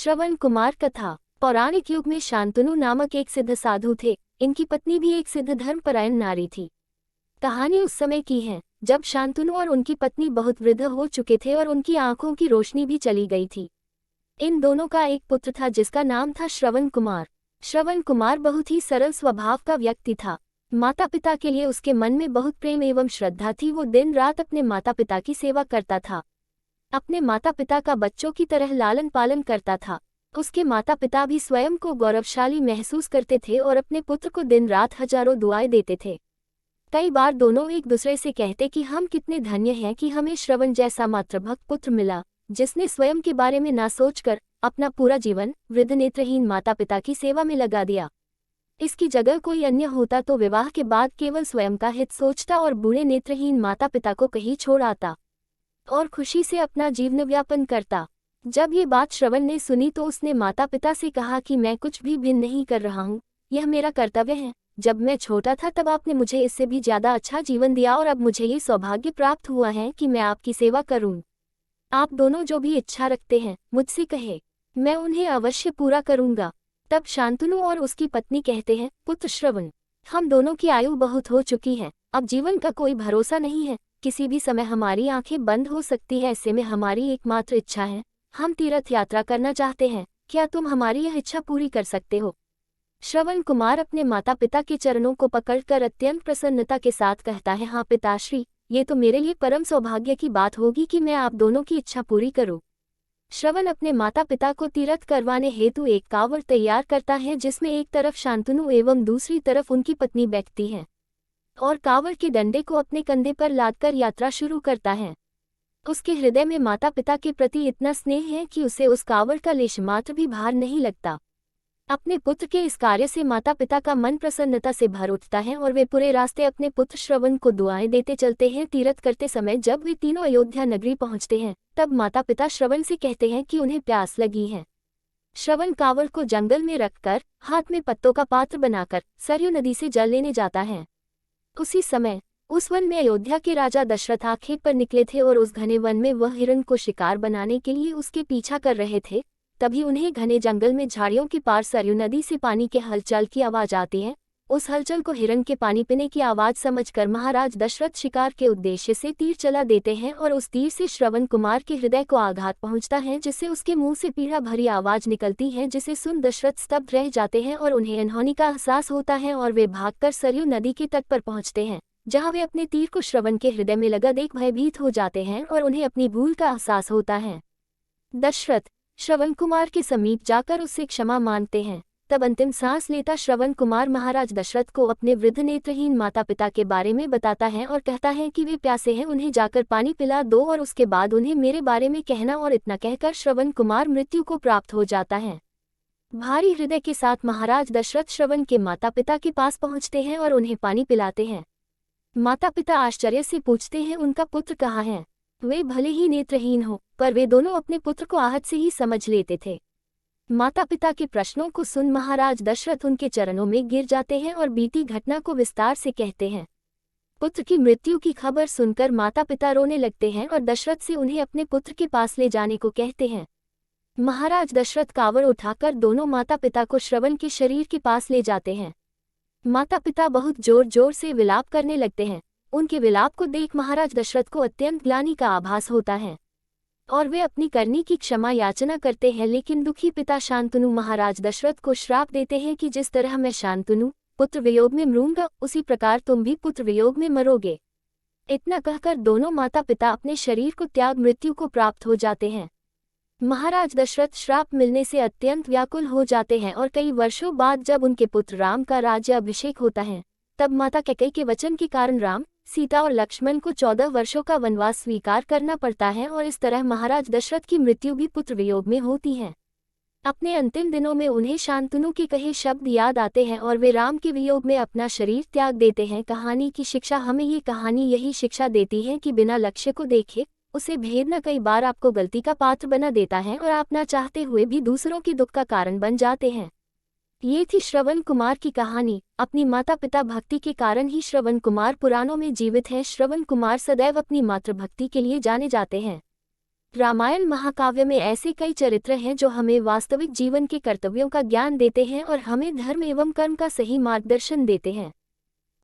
श्रवण कुमार कथा। पौराणिक युग में शांतनु नामक एक सिद्ध साधु थे। इनकी पत्नी भी एक सिद्ध धर्मपरायण नारी थी। कहानी उस समय की है जब शांतनु और उनकी पत्नी बहुत वृद्ध हो चुके थे और उनकी आंखों की रोशनी भी चली गई थी। इन दोनों का एक पुत्र था जिसका नाम था श्रवण कुमार। श्रवण कुमार बहुत ही सरल स्वभाव का व्यक्ति था। माता पिता के लिए उसके मन में बहुत प्रेम एवं श्रद्धा थी। वो दिन रात अपने माता पिता की सेवा करता था। अपने माता पिता का बच्चों की तरह लालन पालन करता था। उसके माता पिता भी स्वयं को गौरवशाली महसूस करते थे और अपने पुत्र को दिन रात हजारों दुआएं देते थे। कई बार दोनों एक दूसरे से कहते कि हम कितने धन्य हैं कि हमें श्रवण जैसा मातृभक्त पुत्र मिला, जिसने स्वयं के बारे में ना सोचकर अपना पूरा जीवन वृद्ध नेत्रहीन माता पिता की सेवा में लगा दिया। इसकी जगह कोई अन्य होता तो विवाह के बाद केवल स्वयं का हित सोचता और बूढ़े नेत्रहीन माता पिता को कहीं छोड़ आता और खुशी से अपना जीवन व्यापन करता। जब ये बात श्रवण ने सुनी तो उसने माता पिता से कहा कि मैं कुछ भी भिन्न नहीं कर रहा हूँ, यह मेरा कर्तव्य है। जब मैं छोटा था तब आपने मुझे इससे भी ज्यादा अच्छा जीवन दिया और अब मुझे ये सौभाग्य प्राप्त हुआ है कि मैं आपकी सेवा करूं। आप दोनों जो भी इच्छा रखते हैं मुझसे कहे, मैं उन्हें अवश्य पूरा करूंगा। तब शांतनु और उसकी पत्नी कहते हैं, पुत्र श्रवण, हम दोनों की आयु बहुत हो चुकी है, अब जीवन का कोई भरोसा नहीं है, किसी भी समय हमारी आंखें बंद हो सकती है। ऐसे में हमारी एकमात्र इच्छा है, हम तीर्थ यात्रा करना चाहते हैं, क्या तुम हमारी यह इच्छा पूरी कर सकते हो? श्रवण कुमार अपने माता पिता के चरणों को पकड़कर अत्यंत प्रसन्नता के साथ कहता है, हाँ पिताश्री, ये तो मेरे लिए परम सौभाग्य की बात होगी कि मैं आप दोनों की इच्छा पूरी करूं। श्रवण अपने माता पिता को तीर्थ करवाने हेतु एक कांवड़ तैयार करता है जिसमें एक तरफ शांतनु एवं दूसरी तरफ उनकी पत्नी बैठती है और कांवड़ के डंडे को अपने कंधे पर लादकर यात्रा शुरू करता है। उसके हृदय में माता पिता के प्रति इतना स्नेह है कि उसे उस कांवड़ का लेश मात्र भी भार नहीं लगता। अपने पुत्र के इस कार्य से माता पिता का मन प्रसन्नता से भर उठता है और वे पूरे रास्ते अपने पुत्र श्रवण को दुआएं देते चलते हैं। तीर्थ करते समय जब वे तीनों अयोध्या नगरी पहुंचते हैं तब माता पिता श्रवण से कहते हैं कि उन्हें प्यास लगी है। श्रवण कांवड़ को जंगल में रखकर हाथ में पत्तों का पात्र बनाकर सरयू नदी से जल लेने जाता है। उसी समय उस वन में अयोध्या के राजा दशरथ आखेट पर निकले थे और उस घने वन में वह हिरण को शिकार बनाने के लिए उसके पीछा कर रहे थे। तभी उन्हें घने जंगल में झाड़ियों के पार सरयू नदी से पानी के हलचल की आवाज आती है। उस हलचल को हिरण के पानी पीने की आवाज समझकर महाराज दशरथ शिकार के उद्देश्य से तीर चला देते हैं और उस तीर से श्रवण कुमार के हृदय को आघात पहुंचता है, जिससे उसके मुंह से पीड़ा भरी आवाज निकलती है, जिसे सुन दशरथ स्तब्ध रह जाते हैं और उन्हें अनहोनी का एहसास होता है और वे भागकर सरयू नदी के तट पर पहुंचते हैं, जहां वे अपने तीर को श्रवण के हृदय में लगा देख भयभीत हो जाते हैं और उन्हें अपनी भूल का एहसास होता है। दशरथ श्रवण कुमार के समीप जाकर उससे क्षमा मांगते हैं। तब अंतिम सांस लेता श्रवण कुमार महाराज दशरथ को अपने वृद्ध नेत्रहीन माता पिता के बारे में बताता है और कहता है कि वे प्यासे हैं, उन्हें जाकर पानी पिला दो और उसके बाद उन्हें मेरे बारे में कहना। और इतना कहकर श्रवण कुमार मृत्यु को प्राप्त हो जाता है। भारी हृदय के साथ महाराज दशरथ श्रवण के माता पिता के पास पहुंचते हैं और उन्हें पानी पिलाते हैं। माता पिता आश्चर्य से पूछते हैं, उनका पुत्र कहाँ है? वे भले ही नेत्रहीन हो पर वे दोनों अपने पुत्र को आहत से ही समझ लेते थे। माता पिता के प्रश्नों को सुन महाराज दशरथ उनके चरणों में गिर जाते हैं और बीती घटना को विस्तार से कहते हैं। पुत्र की मृत्यु की खबर सुनकर माता पिता रोने लगते हैं और दशरथ से उन्हें अपने पुत्र के पास ले जाने को कहते हैं। महाराज दशरथ कांवड़ उठाकर दोनों माता पिता को श्रवण के शरीर के पास ले जाते हैं। माता पिता बहुत जोर जोर से विलाप करने लगते हैं। उनके विलाप को देख महाराज दशरथ को अत्यंत ग्लानि का आभास होता है और वे अपनी करनी की क्षमा याचना करते हैं। लेकिन दुखी पिता शांतनु महाराज दशरथ को श्राप देते हैं कि जिस तरह मैं शांतनु पुत्र वियोग में मरूंगा, उसी प्रकार तुम भी पुत्र वियोग में मरोगे। इतना कहकर दोनों माता पिता अपने शरीर को त्याग मृत्यु को प्राप्त हो जाते हैं। महाराज दशरथ श्राप मिलने से अत्यंत व्याकुल हो जाते हैं और कई वर्षों बाद जब उनके पुत्र राम का राज्य अभिषेक होता है तब माता कैकेयी के वचन के कारण राम, सीता और लक्ष्मण को 14 वर्षों का वनवास स्वीकार करना पड़ता है और इस तरह महाराज दशरथ की मृत्यु भी पुत्र वियोग में होती है। अपने अंतिम दिनों में उन्हें शांतनु के कहे शब्द याद आते हैं और वे राम के वियोग में अपना शरीर त्याग देते हैं। कहानी की शिक्षा हमें ये कहानी यही शिक्षा देती है कि बिना लक्ष्य को देखे उसे भेदना कई बार आपको गलती का पात्र बना देता है और आप ना चाहते हुए भी दूसरों के दुख का कारण बन जाते हैं। ये थी श्रवण कुमार की कहानी। अपनी माता पिता भक्ति के कारण ही श्रवण कुमार पुराणों में जीवित हैं। श्रवण कुमार सदैव अपनी मातृभक्ति के लिए जाने जाते हैं। रामायण महाकाव्य में ऐसे कई चरित्र हैं जो हमें वास्तविक जीवन के कर्तव्यों का ज्ञान देते हैं और हमें धर्म एवं कर्म का सही मार्गदर्शन देते हैं।